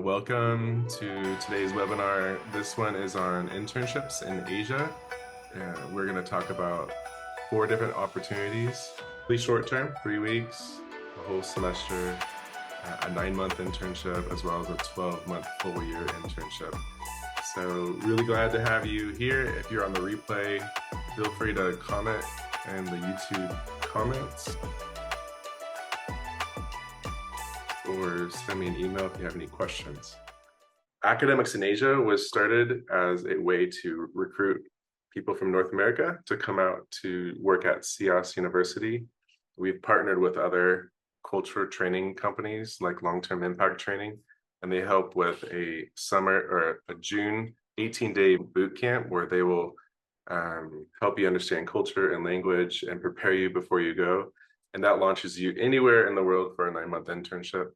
Welcome to today's webinar. This one is on internships in Asia. We're going to talk about 4 different opportunities, really short term, 3 weeks, a whole semester, a 9-month internship, as well as a 12-month full year internship. So really glad to have you here. If you're on the replay, feel free to comment in the YouTube comments or send me an email if you have any questions. Academics in Asia was started as a way to recruit people from North America to come out to work at Sias University. We've partnered with other cultural training companies like Long-Term Impact Training, and they help with a summer or a June 18-day boot camp where they will help you understand culture and language and prepare you before you go. And that launches you anywhere in the world for a 9-month internship.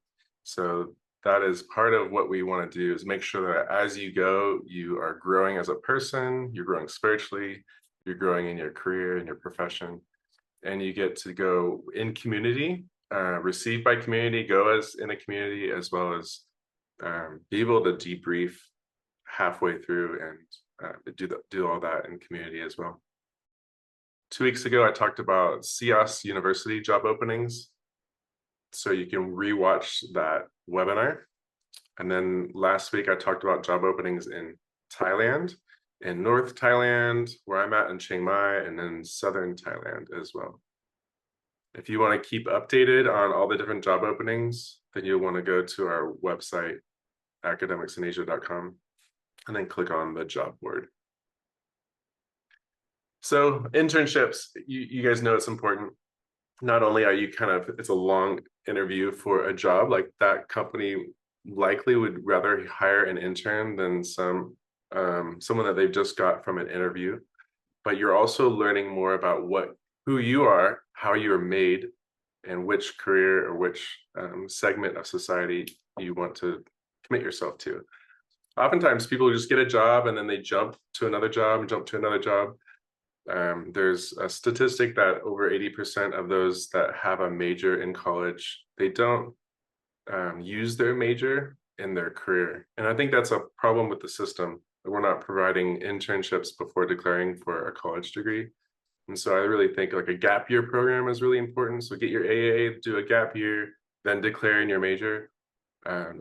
So that is part of what we want to do, is make sure that as you go, you are growing as a person, you're growing spiritually, you're growing in your career and your profession, and you get to go in community, receive by community, go as in a community, as well as be able to debrief halfway through and do all that in community as well. 2 weeks ago, I talked about Sias University job openings, so you can rewatch that webinar. And then last week, I talked about job openings in Thailand, in North Thailand, where I'm at in Chiang Mai, and then Southern Thailand as well. If you want to keep updated on all the different job openings, then you'll want to go to our website, academicsinasia.com, and then click on the job board. So internships, you guys know it's important. Not only are you it's a long interview for a job, like that company likely would rather hire an intern than someone that they've just got from an interview, but you're also learning more about who you are, how you're made, and which career or which segment of society you want to commit yourself to. Oftentimes people just get a job and then they jump to another job and jump to another job. There's a statistic that over 80% of those that have a major in college, they don't use their major in their career. And I think that's a problem with the system, that we're not providing internships before declaring for a college degree. And so I really think like a gap year program is really important. So get your AAA, do a gap year, then declare in your major,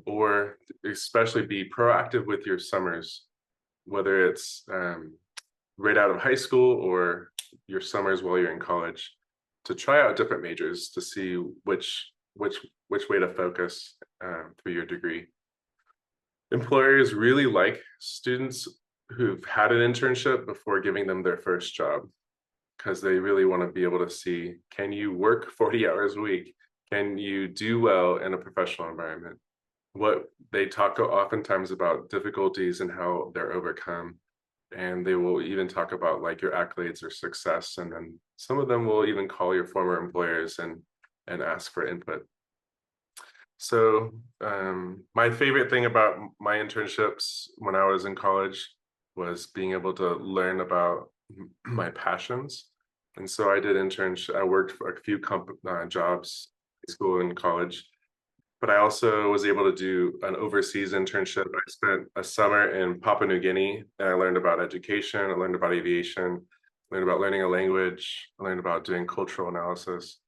or especially be proactive with your summers, whether it's right out of high school or your summers while you're in college, to try out different majors to see which way to focus through your degree. Employers really like students who've had an internship before giving them their first job, because they really want to be able to see, can you work 40 hours a week? Can you do well in a professional environment? What they talk oftentimes about difficulties and how they're overcome. And they will even talk about like your accolades or success. And then some of them will even call your former employers and ask for input. So my favorite thing about my internships when I was in college was being able to learn about my passions. And so I did internships. I worked for a few jobs, school and college. But I also was able to do an overseas internship. I spent a summer in Papua New Guinea, and I learned about education, I learned about aviation, I learned about learning a language, I learned about doing cultural analysis.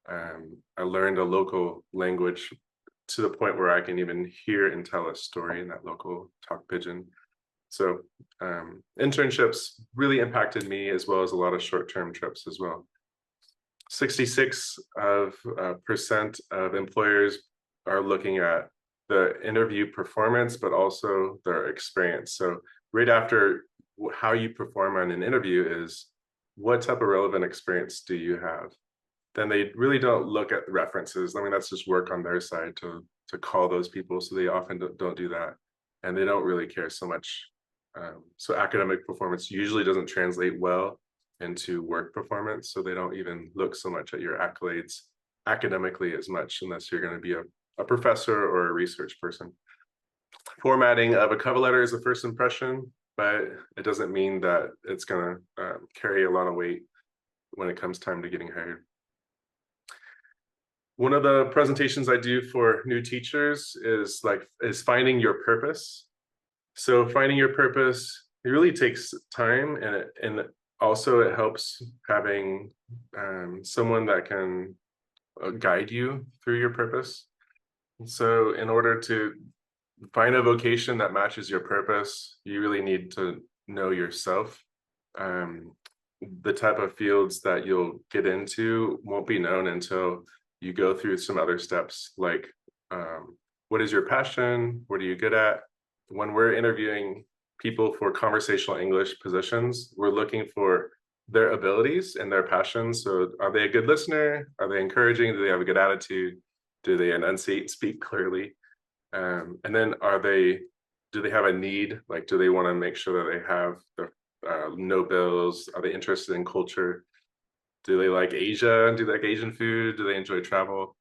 I learned a local language to the point where I can even hear and tell a story in that local talk pidgin. So internships really impacted me, as well as a lot of short-term trips as well. 66% of employers are looking at the interview performance, but also their experience. So right after how you perform on an interview is, what type of relevant experience do you have? Then they really don't look at the references. I mean, that's just work on their side to call those people. So they often don't do that. And they don't really care so much. So academic performance usually doesn't translate well into work performance. So they don't even look so much at your accolades academically as much, unless you're going to be a professor or a research person. Formatting of a cover letter is a first impression, but it doesn't mean that it's going to carry a lot of weight when it comes time to getting hired. One of the presentations I do for new teachers is finding your purpose. So finding your purpose, it really takes time, and also it helps having someone that can guide you through your purpose. So in order to find a vocation that matches your purpose, you really need to know yourself. Um, the type of fields that you'll get into won't be known until you go through some other steps, like what is your passion? What are you good at? When we're interviewing people for conversational English positions, we're looking for their abilities and their passions. So are they a good listener? Are they encouraging? Do they have a good attitude? Do they enunciate, speak clearly? And then do they have a need? Like, do they want to make sure that they have the no bills? Are they interested in culture? Do they like Asia? Do they like Asian food? Do they enjoy travel?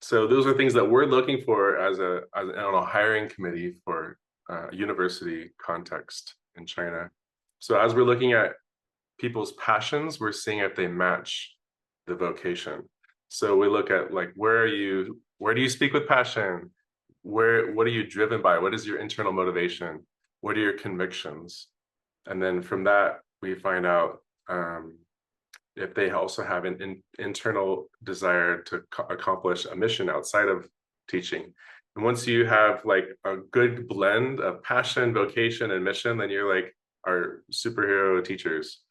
So those are things that we're looking for on a hiring committee for university context in China. So as we're looking at people's passions, we're seeing if they match the vocation. So we look at like, where do you speak with passion? What are you driven by? What is your internal motivation? What are your convictions? And then from that, we find out if they also have an internal desire to accomplish a mission outside of teaching. And once you have like a good blend of passion, vocation, and mission, then you're like our superhero teachers.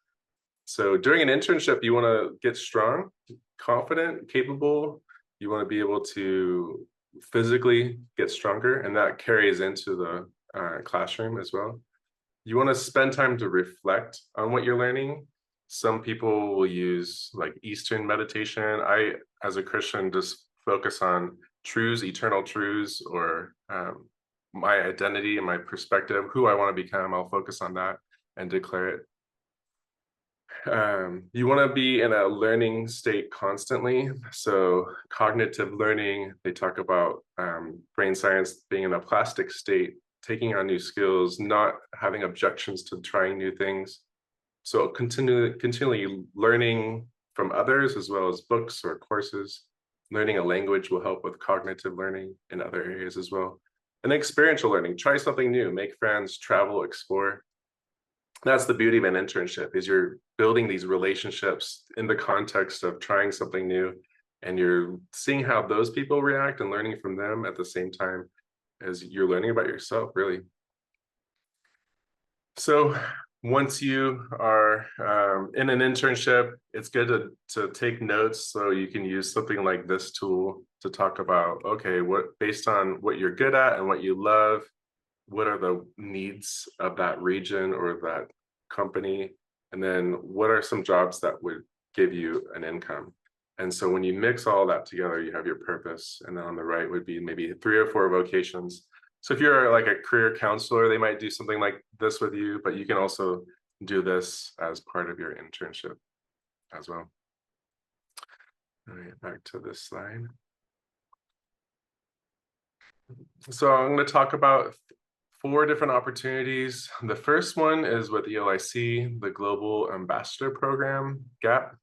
So during an internship, you want to get strong, confident, capable. You want to be able to physically get stronger, and that carries into the classroom as well. You want to spend time to reflect on what you're learning. Some people will use like Eastern meditation. I, as a Christian, just focus on truths, eternal truths, or my identity and my perspective, who I want to become. I'll focus on that and declare it. You want to be in a learning state constantly. So cognitive learning, they talk about brain science being in a plastic state, taking on new skills, not having objections to trying new things. So continually learning from others, as well as books or courses. Learning a language will help with cognitive learning in other areas as well. And experiential learning, try something new, make friends, travel, explore. That's the beauty of an internship, is you're building these relationships in the context of trying something new, and you're seeing how those people react and learning from them at the same time as you're learning about yourself, really. So once you are in an internship, it's good to take notes, so you can use something like this tool to talk about, okay, based on what you're good at and what you love, what are the needs of that region or that company? And then what are some jobs that would give you an income? And so when you mix all that together, you have your purpose. And then on the right would be maybe 3 or 4 vocations. So if you're like a career counselor, they might do something like this with you, but you can also do this as part of your internship as well. All right, back to this slide. So I'm going to talk about 4 different opportunities. The first one is with ELIC, the Global Ambassador Program, GAP.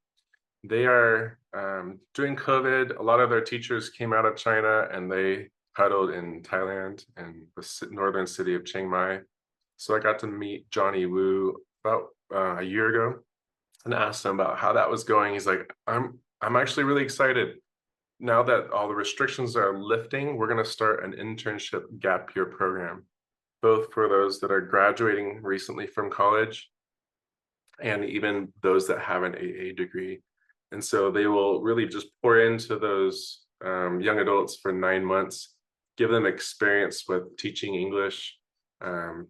They are, during COVID, a lot of their teachers came out of China and they huddled in Thailand in the northern city of Chiang Mai. So I got to meet Johnny Wu about a year ago and asked him about how that was going. He's like, I'm actually really excited. Now that all the restrictions are lifting, we're going to start an internship gap year program, both for those that are graduating recently from college and even those that have an AA degree. And so they will really just pour into those young adults for 9 months, give them experience with teaching English,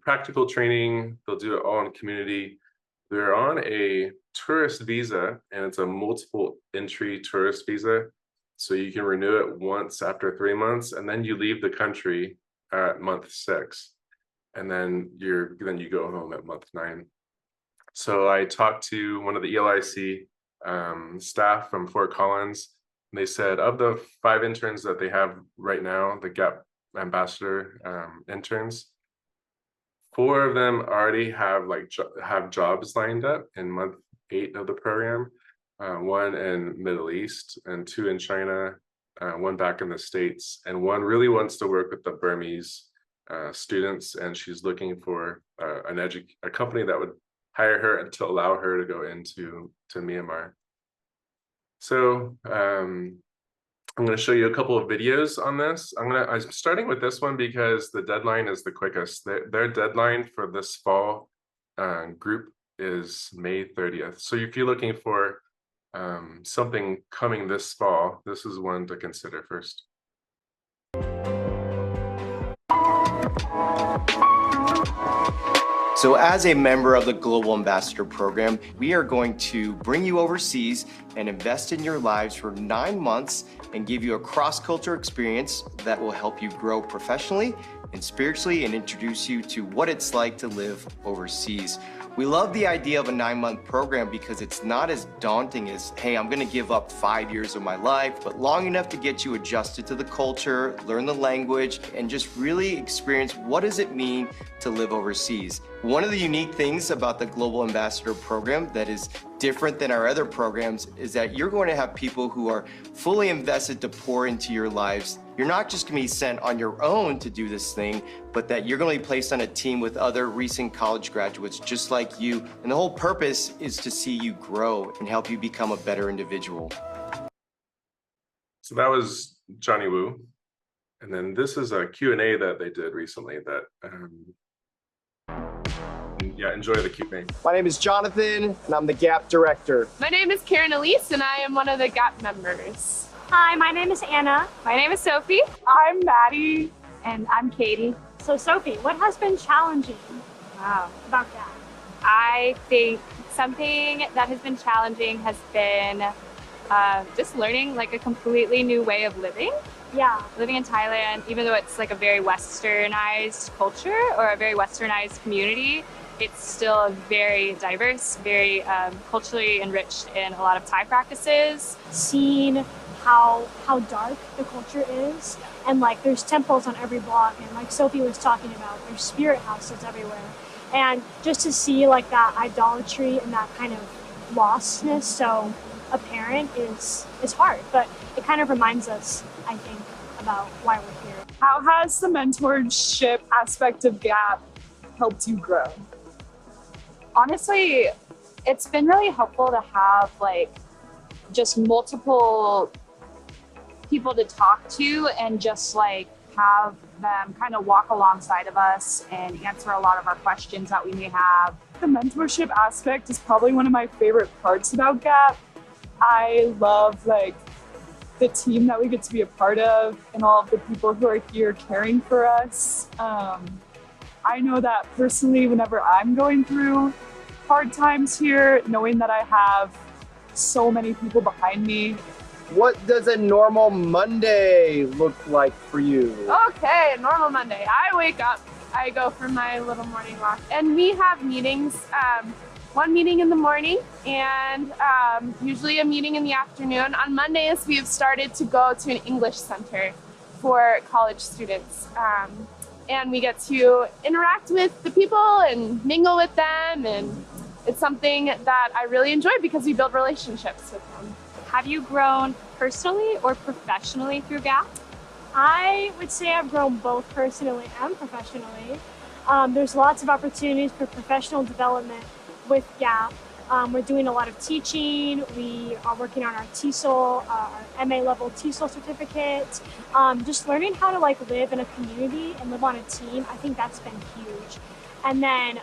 practical training. They'll do it all in community. They're on a tourist visa, and it's a multiple entry tourist visa. So you can renew it once after 3 months, and then you leave the country at month 6. And then you go home at month 9. So I talked to one of the ELIC staff from Fort Collins. And they said of the 5 interns that they have right now, the GAP ambassador interns, 4 of them already have jobs lined up in month 8 of the program. 1 in Middle East and 2 in China. one back in the States, and one really wants to work with the Burmese students, and she's looking for a company that would hire her and to allow her to go into Myanmar. So I'm going to show you a couple of videos on this. I'm starting with this one because the deadline is the quickest. Their deadline for this fall group is May 30th. So if you're looking for something coming this fall, this is one to consider first. So as a member of the Global Ambassador Program, we are going to bring you overseas and invest in your lives for 9 months and give you a cross-culture experience that will help you grow professionally and spiritually and introduce you to what it's like to live overseas. We love the idea of a 9-month program because it's not as daunting as, hey, I'm gonna give up 5 years of my life, but long enough to get you adjusted to the culture, learn the language, and just really experience what does it mean to live overseas. One of the unique things about the Global Ambassador Program that is different than our other programs is that you're going to have people who are fully invested to pour into your lives. You're not just gonna be sent on your own to do this thing, but that you're gonna be placed on a team with other recent college graduates just like you. And the whole purpose is to see you grow and help you become a better individual. So that was Johnny Wu. And then this is a Q&A that they did recently that, yeah, enjoy the Q&A. My name is Jonathan, and I'm the GAP director. My name is Karen Elise, and I am one of the GAP members. Hi, my name is Anna. My name is Sophie. I'm Maddie. And I'm Katie. So Sophie, what has been challenging about GAP? I think something that has been challenging has been just learning like a completely new way of living. Yeah. Living in Thailand, even though it's like a very westernized culture or a very westernized community, it's still very diverse, very culturally enriched in a lot of Thai practices. Seeing how dark the culture is, and like there's temples on every block, and like Sophie was talking about, there's spirit houses everywhere, and just to see like that idolatry and that kind of lostness so apparent is hard, but it kind of reminds us, I think, about why we're here. How has the mentorship aspect of GAP helped you grow? Honestly, it's been really helpful to have like just multiple people to talk to and just like have them kind of walk alongside of us and answer a lot of our questions that we may have. The mentorship aspect is probably one of my favorite parts about GAP. I love like the team that we get to be a part of and all of the people who are here caring for us. I know that personally, whenever I'm going through hard times here, knowing that I have so many people behind me. What does a normal Monday look like for you? Okay, a normal Monday. I wake up, I go for my little morning walk, and we have meetings. One meeting in the morning and usually a meeting in the afternoon. On Mondays, we have started to go to an English center for college students. And we get to interact with the people and mingle with them, and it's something that I really enjoy because we build relationships with them. Have you grown personally or professionally through GAP? I would say I've grown both personally and professionally. There's lots of opportunities for professional development with GAP. We're doing a lot of teaching. We are working on our TESOL, our MA level TESOL certificate. Just learning how to like live in a community and live on a team. I think that's been huge. And then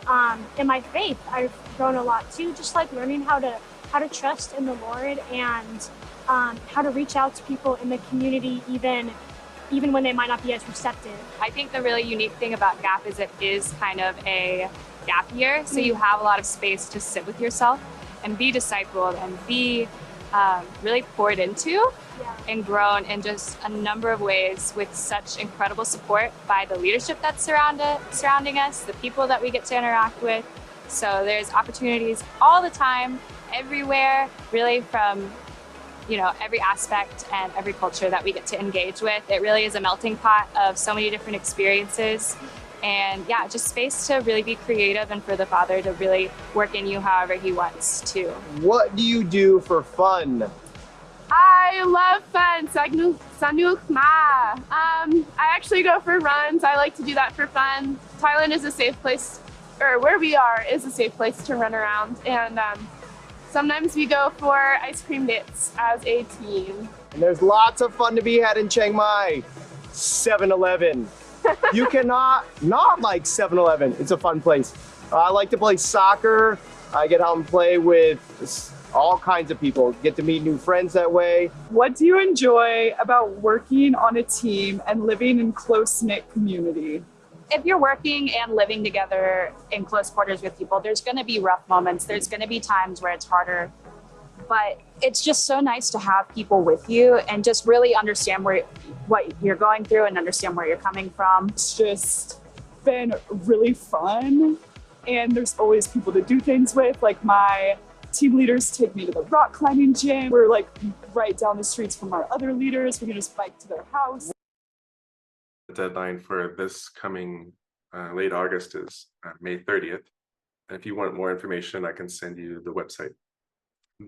in my faith, I've grown a lot too. Just like learning how to trust in the Lord and how to reach out to people in the community, even when they might not be as receptive. I think the really unique thing about GAP is it is kind of a gap year, so you have a lot of space to sit with yourself and be discipled and be really poured into and grown in just a number of ways with such incredible support by the leadership that's surrounding us, the people that we get to interact with. So there's opportunities all the time, everywhere, really from every aspect and every culture that we get to engage with. It really is a melting pot of so many different experiences. And yeah, just space to really be creative and for the Father to really work in you however He wants to. What do you do for fun? I I love fun. Sanuk ma. I actually go for runs. I like to do that for fun. Thailand is a safe place, or where we are is a safe place to run around. And sometimes we go for ice cream dates as a team. And there's lots of fun to be had in Chiang Mai. 7-Eleven. You cannot not like 7-Eleven. It's a fun place. I like to play soccer. I get out and play with all kinds of people. Get to meet new friends that way. What do you enjoy about working on a team and living in close-knit community? If you're working and living together in close quarters with people, there's going to be rough moments. There's going to be times where it's harder. But it's just so nice to have people with you and just really understand what you're going through and understand where you're coming from. It's just been really fun. And there's always people to do things with. Like my team leaders take me to the rock climbing gym. We're like right down the streets from our other leaders. We can just bike to their house. The deadline for this coming late August is May 30th. And if you want more information, I can send you the website.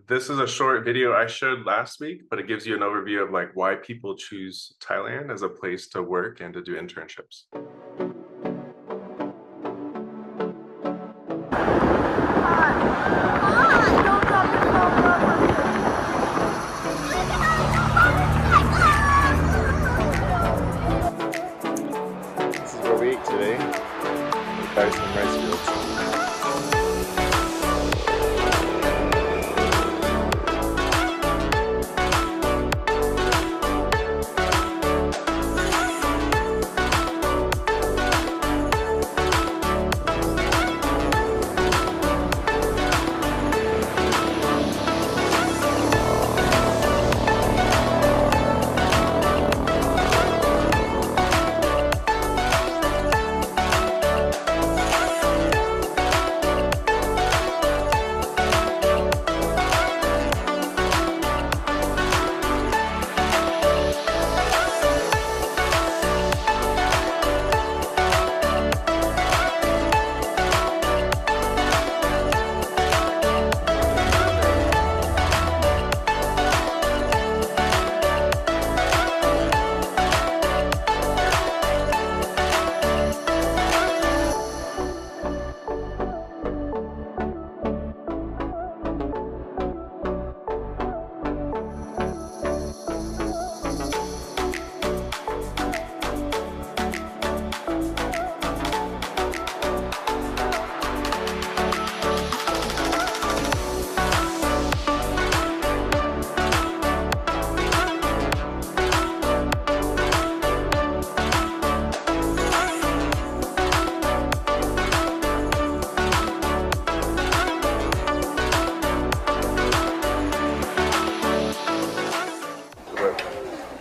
This is a short video I showed last week, but it gives you an overview of like why people choose Thailand as a place to work and to do internships. This is what we ate today. We buy some rice fields.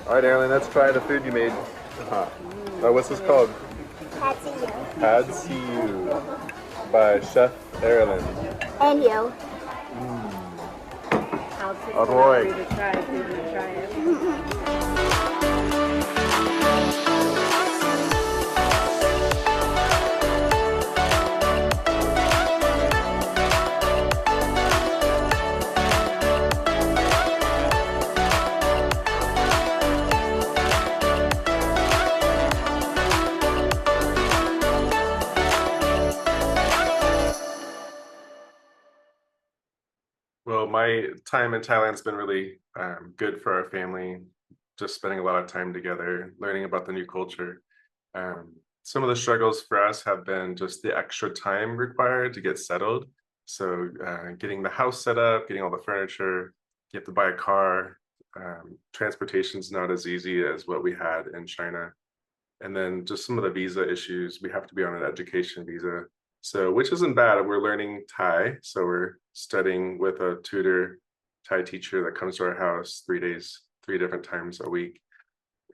All right, Erin, let's try the food you made. What's this called? Pad See You. Pad See You by Chef Erin. And you. Ahoy. Well, my time in Thailand's been really good for our family, just spending a lot of time together, learning about the new culture. Some of the struggles for us have been just the extra time required to get settled. So getting the house set up, getting all the furniture, you have to buy a car. Transportation's not as easy as what we had in China. And then just some of the visa issues, we have to be on an education visa. So, which isn't bad. We're learning Thai. So we're studying with a tutor, Thai teacher that comes to our house 3 days, 3 different times a week.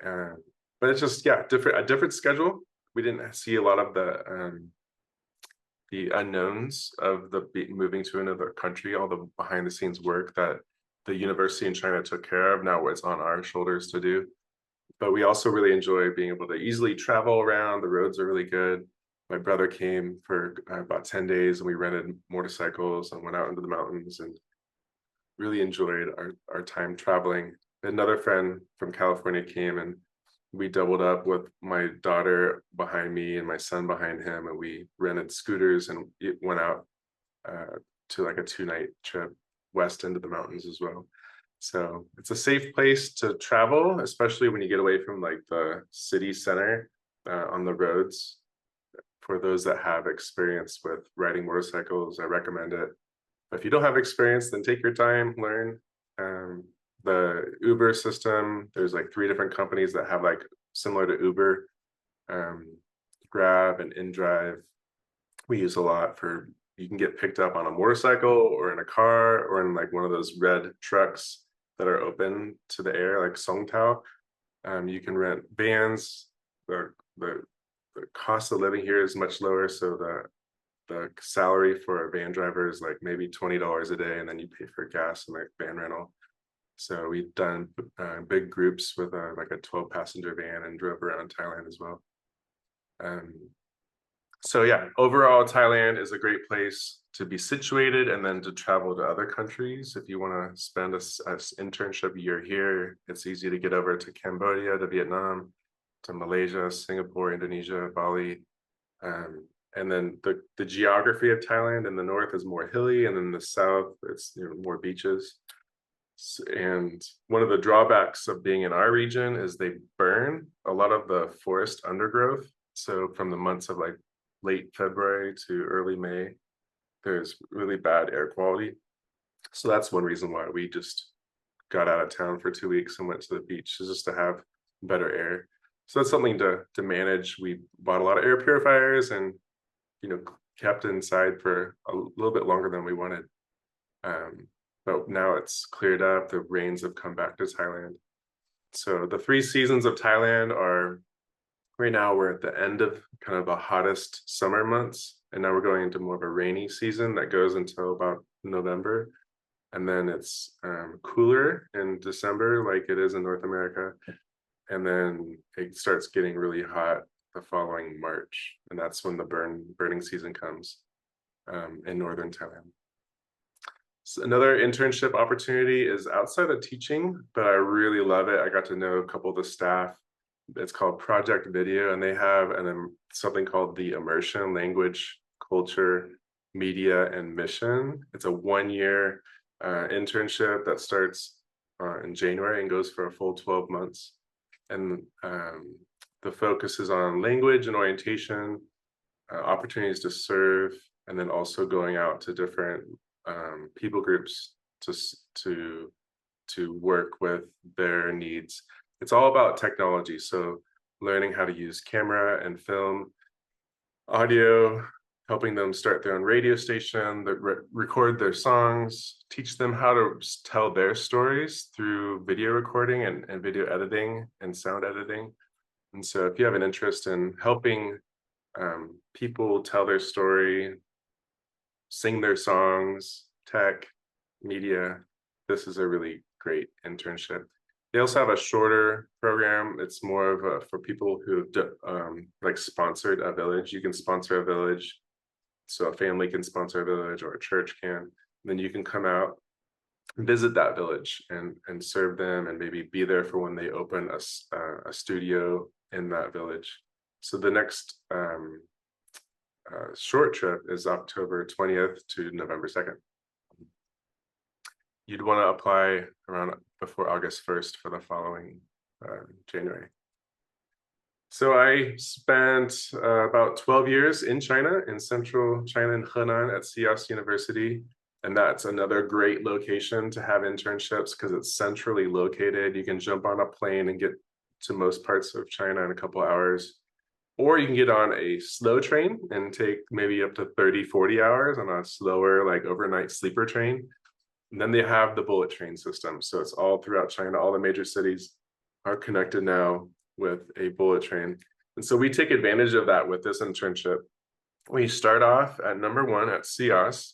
But it's just, yeah, a different schedule. We didn't see a lot of the unknowns of moving to another country, all the behind the scenes work that the university in China took care of. Now it's on our shoulders to do. But we also really enjoy being able to easily travel around. The roads are really good. My brother came for about 10 days and we rented motorcycles and went out into the mountains and really enjoyed our time traveling. another friend from California came, and we doubled up with my daughter behind me and my son behind him, and we rented scooters and went out to like a 2-night trip west into the mountains as well. So it's a safe place to travel, especially when you get away from like the city center on the roads. For those that have experience with riding motorcycles, I recommend it. But if you don't have experience, then take your time, learn. The Uber system, there's like 3 different companies that have like similar to Uber, Grab and InDrive. We use a lot for, you can get picked up on a motorcycle or in a car or in like one of those red trucks that are open to the air, like Songtao. You can rent vans. The cost of living here is much lower, so the salary for a van driver is like maybe $20 a day, and then you pay for gas and like van rental. So we've done big groups with like a 12-passenger van and drove around Thailand as well. So yeah, overall, Thailand is a great place to be situated and then to travel to other countries. If you want to spend an internship year here, it's easy to get over to Cambodia, to Vietnam, to Malaysia, Singapore, Indonesia, Bali. And then the geography of Thailand in the north is more hilly, and in the south, it's more beaches. And one of the drawbacks of being in our region is they burn a lot of the forest undergrowth. So from the months of like late February to early May, there's really bad air quality. So that's one reason why we just got out of town for 2 weeks and went to the beach, is just to have better air. So that's something to manage. We bought a lot of air purifiers and kept inside for a little bit longer than we wanted. But now it's cleared up. The rains have come back to Thailand. So the 3 seasons of Thailand are, right now we're at the end of kind of the hottest summer months, and now we're going into more of a rainy season that goes until about November. And then it's cooler in December, like it is in North America. And then it starts getting really hot the following March. And that's when the burning season comes in Northern Thailand. So another internship opportunity is outside of teaching, but I really love it. I got to know a couple of the staff. It's called Project Video, and they have something called the Immersion, Language, Culture, Media, and Mission. It's a 1-year internship that starts in January and goes for a full 12 months. And the focus is on language and orientation, opportunities to serve, and then also going out to different people groups to work with their needs. It's all about technology, so learning how to use camera and film, audio, helping them start their own radio station, record their songs, teach them how to tell their stories through video recording and video editing and sound editing. And so if you have an interest in helping people tell their story, sing their songs, tech, media, this is a really great internship. They also have a shorter program. It's more of for people who like sponsored a village. You can sponsor a village. So a family can sponsor a village, or a church can. And then you can come out and visit that village and serve them, and maybe be there for when they open a studio in that village. So the next short trip is October 20th to November 2nd. You'd want to apply around before August 1st for the following January. So I spent about 12 years in China, in central China, in Henan at Sias University. And that's another great location to have internships because it's centrally located. You can jump on a plane and get to most parts of China in a couple hours. Or you can get on a slow train and take maybe up to 30, 40 hours on a slower, like overnight sleeper train. And then they have the bullet train system. So it's all throughout China. All the major cities are connected now with a bullet train. And so we take advantage of that with this internship. We start off at number 1 at Sias,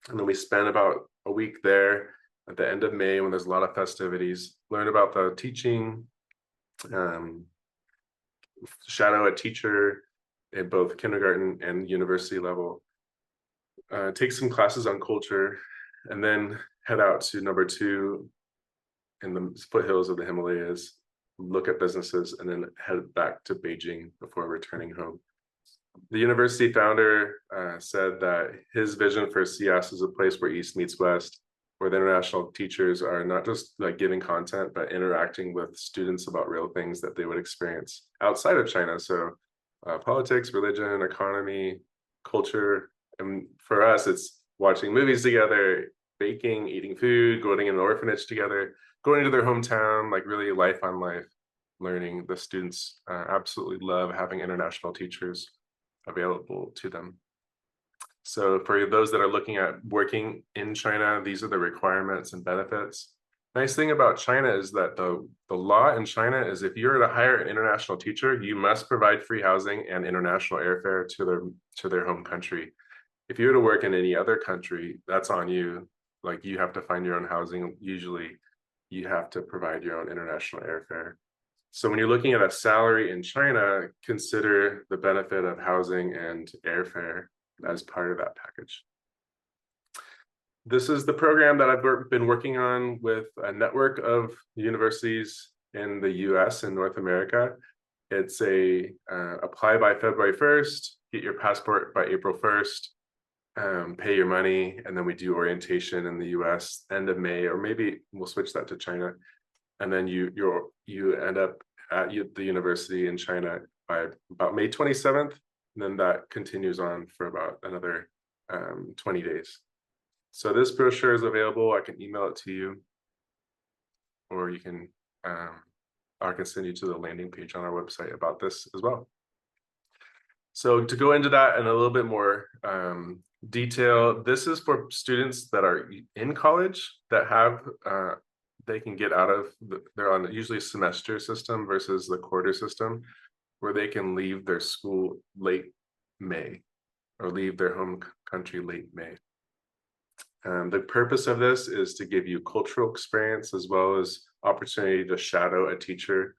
and then we spend about a week there at the end of May when there's a lot of festivities, learn about the teaching, shadow a teacher at both kindergarten and university level, take some classes on culture, and then head out to number 2 in the foothills of the Himalayas, look at businesses, and then head back to Beijing before returning home. The university founder said that his vision for Sias is a place where East meets West, where the international teachers are not just like giving content, but interacting with students about real things that they would experience outside of China. So politics, religion, economy, culture. And for us, it's watching movies together, baking, eating food, going in an orphanage together, going to their hometown, like really life on life learning. The students absolutely love having international teachers available to them. So for those that are looking at working in China, these are the requirements and benefits. Nice thing about China is that the law in China is if you're to hire an international teacher, you must provide free housing and international airfare to their home country. If you were to work in any other country, that's on you. Like you have to find your own housing. Usually you have to provide your own international airfare. So when you're looking at a salary in China, consider the benefit of housing and airfare as part of that package. This is the program that I've been working on with a network of universities in the US and North America. It's a apply by February 1st, get your passport by April 1st, pay your money, and then we do orientation in the US end of May, or maybe we'll switch that to China. And then you end up at the university in China by about May 27th, and then that continues on for about another 20 days. So this brochure is available. I can email it to you, or you can, I can send you to the landing page on our website about this as well. So to go into that in a little bit more detail, this is for students that are in college that have, they can get out of, they're on usually a semester system versus the quarter system, where they can leave their school late May or leave their home country late May. The purpose of this is to give you cultural experience as well as opportunity to shadow a teacher,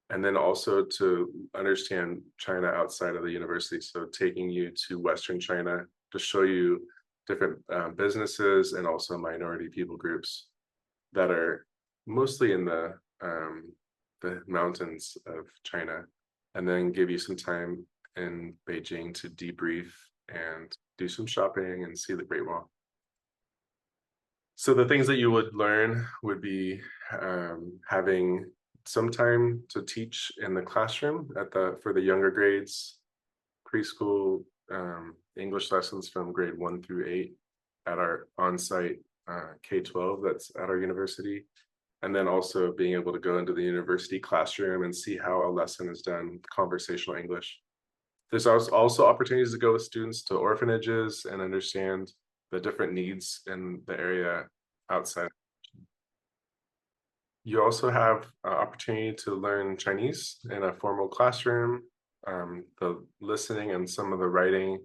and then also to understand China outside of the university. So taking you to Western China to show you different businesses and also minority people groups that are mostly in the mountains of China, and then give you some time in Beijing to debrief and do some shopping and see the Great Wall. So the things that you would learn would be having some time to teach in the classroom for the younger grades, preschool, English lessons from grade 1 through 8 at our on-site K-12 that's at our university. And then also being able to go into the university classroom and see how a lesson is done, conversational English. There's also opportunities to go with students to orphanages and understand the different needs in the area outside. You also have opportunity to learn Chinese in a formal classroom, the listening and some of the writing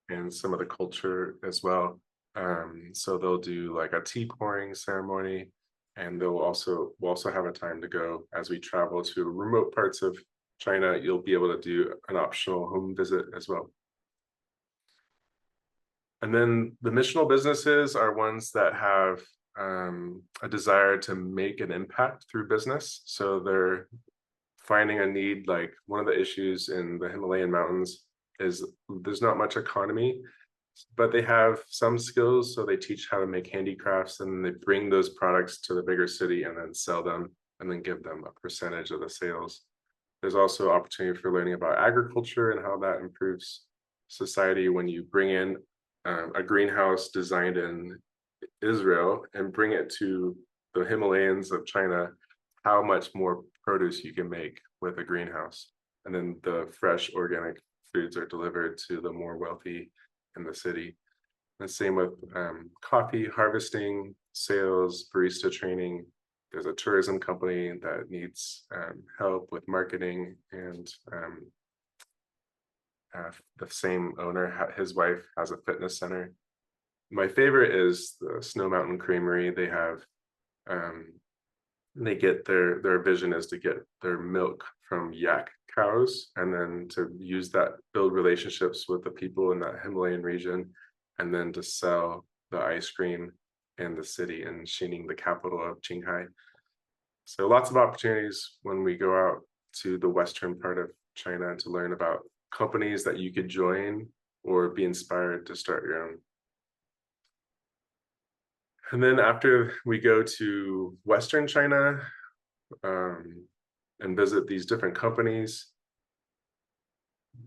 and some of the culture as well. So they'll do like a tea pouring ceremony, and we'll also have a time to go as we travel to remote parts of China. You'll be able to do an optional home visit as well. And then the missional businesses are ones that have a desire to make an impact through business. So they're finding a need. Like one of the issues in the Himalayan mountains is there's not much economy, but they have some skills. So they teach how to make handicrafts, and they bring those products to the bigger city and then sell them and then give them a percentage of the sales. There's also opportunity for learning about agriculture and how that improves society when you bring in a greenhouse designed in Israel and bring it to the Himalayas of China, how much more produce you can make with a greenhouse. And then the fresh organic foods are delivered to the more wealthy in the city. And same with coffee harvesting, sales, barista training. There's a tourism company that needs help with marketing, and the same owner, his wife has a fitness center. My favorite is the Snow Mountain Creamery. They have, they get their vision is to get their milk from yak cows, and then to use that, build relationships with the people in that Himalayan region, and then to sell the ice cream in the city in Xining, the capital of Qinghai. So lots of opportunities when we go out to the western part of China to learn about companies that you could join or be inspired to start your own. And then after we go to Western China and visit these different companies,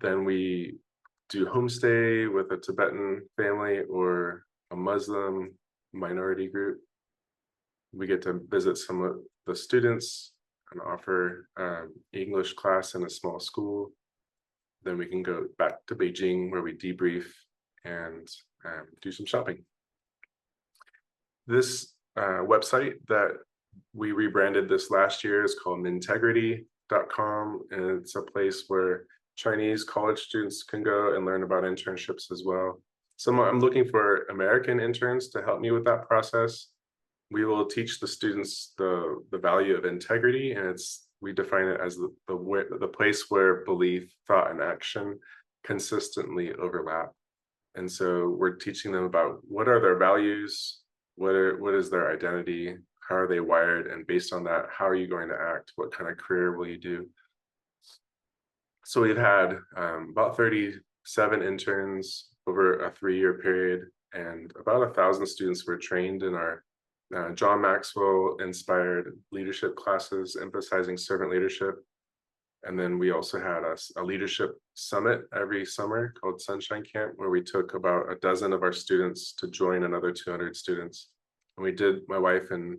then we do homestay with a Tibetan family or a Muslim minority group. We get to visit some of the students and offer English class in a small school. Then we can go back to Beijing where we debrief and do some shopping. This website that we rebranded this last year is called mintegrity.com, and it's a place where Chinese college students can go and learn about internships as well. So I'm looking for American interns to help me with that process. We will teach the students the value of integrity, and we define it as the place where belief, thought, and action consistently overlap. And so we're teaching them about what are their values, what is their identity, how are they wired, and based on that, how are you going to act? What kind of career will you do? So we've had about 37 interns over a 3-year period, and about 1,000 students were trained in our John Maxwell inspired leadership classes emphasizing servant leadership. And then we also had a leadership summit every summer called Sunshine Camp, where we took about a dozen of our students to join another 200 students. And we did, my wife and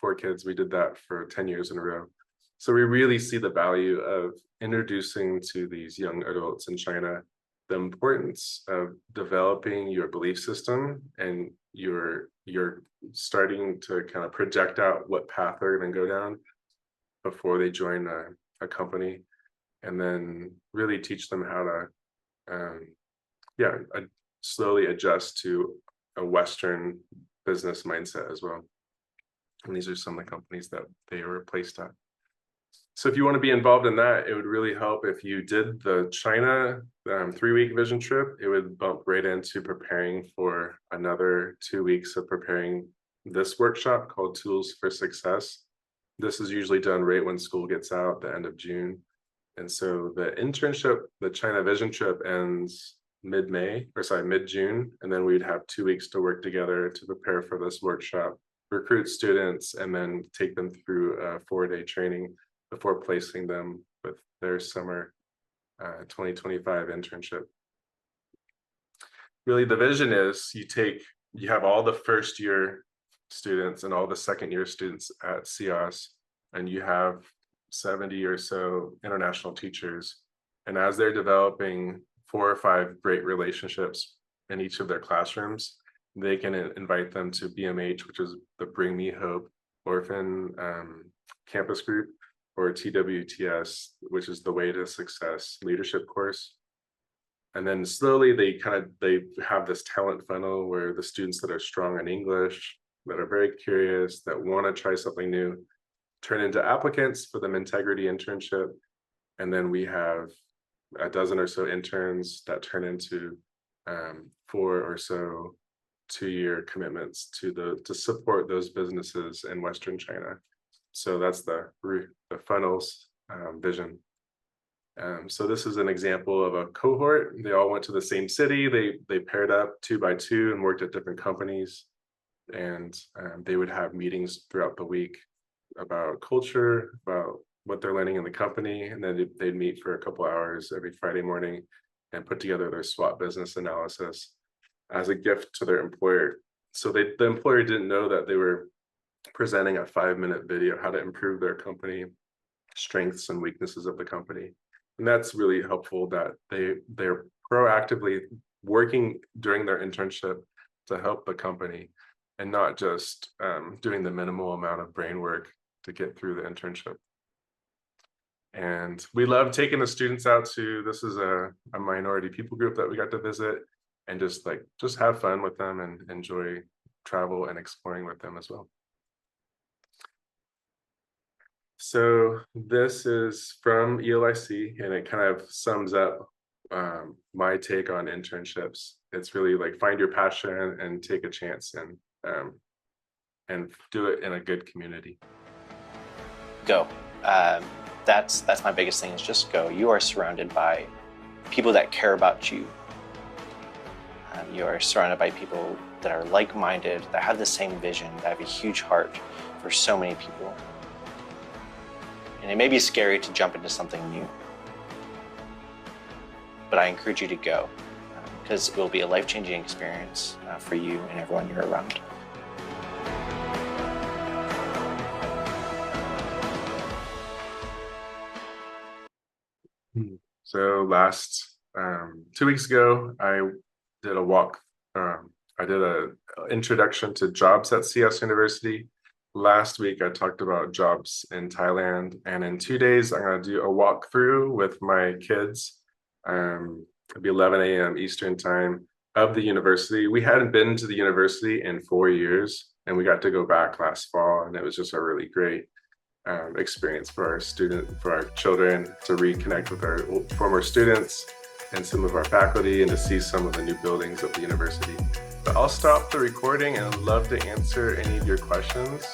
4 kids, we did that for 10 years in a row. So we really see the value of introducing to these young adults in China the importance of developing your belief system, and you're starting to kind of project out what path they're going to go down before they join a company, and then really teach them how to slowly adjust to a Western business mindset as well. And these are some of the companies that they were placed at. So if you want to be involved in that, it would really help if you did the China 3-week vision trip. It would bump right into preparing for another 2 weeks of preparing this workshop called Tools for Success. This is usually done right when school gets out, the end of June. And so the internship, the China vision trip, ends mid-June. And then we'd have 2 weeks to work together to prepare for this workshop, recruit students, and then take them through a 4-day training before placing them with their summer 2025 internship. Really, the vision is you have all the first year students and all the second year students at Sias, and you have 70 or so international teachers. And as they're developing 4 or 5 great relationships in each of their classrooms, they can invite them to BMH, which is the Bring Me Hope Orphan Campus Group, or TWTS, which is the Way to Success leadership course. And then slowly they have this talent funnel where the students that are strong in English, that are very curious, that want to try something new, turn into applicants for the Integrity internship. And then we have a dozen or so interns that turn into 4 or so 2-year commitments to support those businesses in Western China. So that's the funnels vision. So this is an example of a cohort. They all went to the same city. They paired up 2 by 2 and worked at different companies. And they would have meetings throughout the week about culture, about what they're learning in the company. And then they'd meet for a couple hours every Friday morning and put together their SWOT business analysis as a gift to their employer. So the employer didn't know that they were presenting a 5-minute video, how to improve their company, strengths and weaknesses of the company. And that's really helpful that they're proactively working during their internship to help the company, and not just doing the minimal amount of brain work to get through the internship. And we love taking the students out this is a minority people group that we got to visit, and just have fun with them and enjoy travel and exploring with them as well. So this is from ELIC, and it kind of sums up my take on internships. It's really like find your passion and take a chance and do it in a good community. go. That's my biggest thing, is just go. You are surrounded by people that care about you. You are surrounded by people that are like-minded, that have the same vision, that have a huge heart for so many people. And it may be scary to jump into something new, but I encourage you to go, because it will be a life-changing experience for you and everyone you're around. So last 2 weeks ago, I did a walk. I did a introduction to jobs at Sias University. Last week, I talked about jobs in Thailand, and in 2 days, I'm going to do a walkthrough with my kids. It'll be 11 a.m. Eastern time of the university. We hadn't been to the university in 4 years, and we got to go back last fall, and it was just a really great experience for our children, to reconnect with our former students and some of our faculty, and to see some of the new buildings of the university. But I'll stop the recording, and I'd love to answer any of your questions.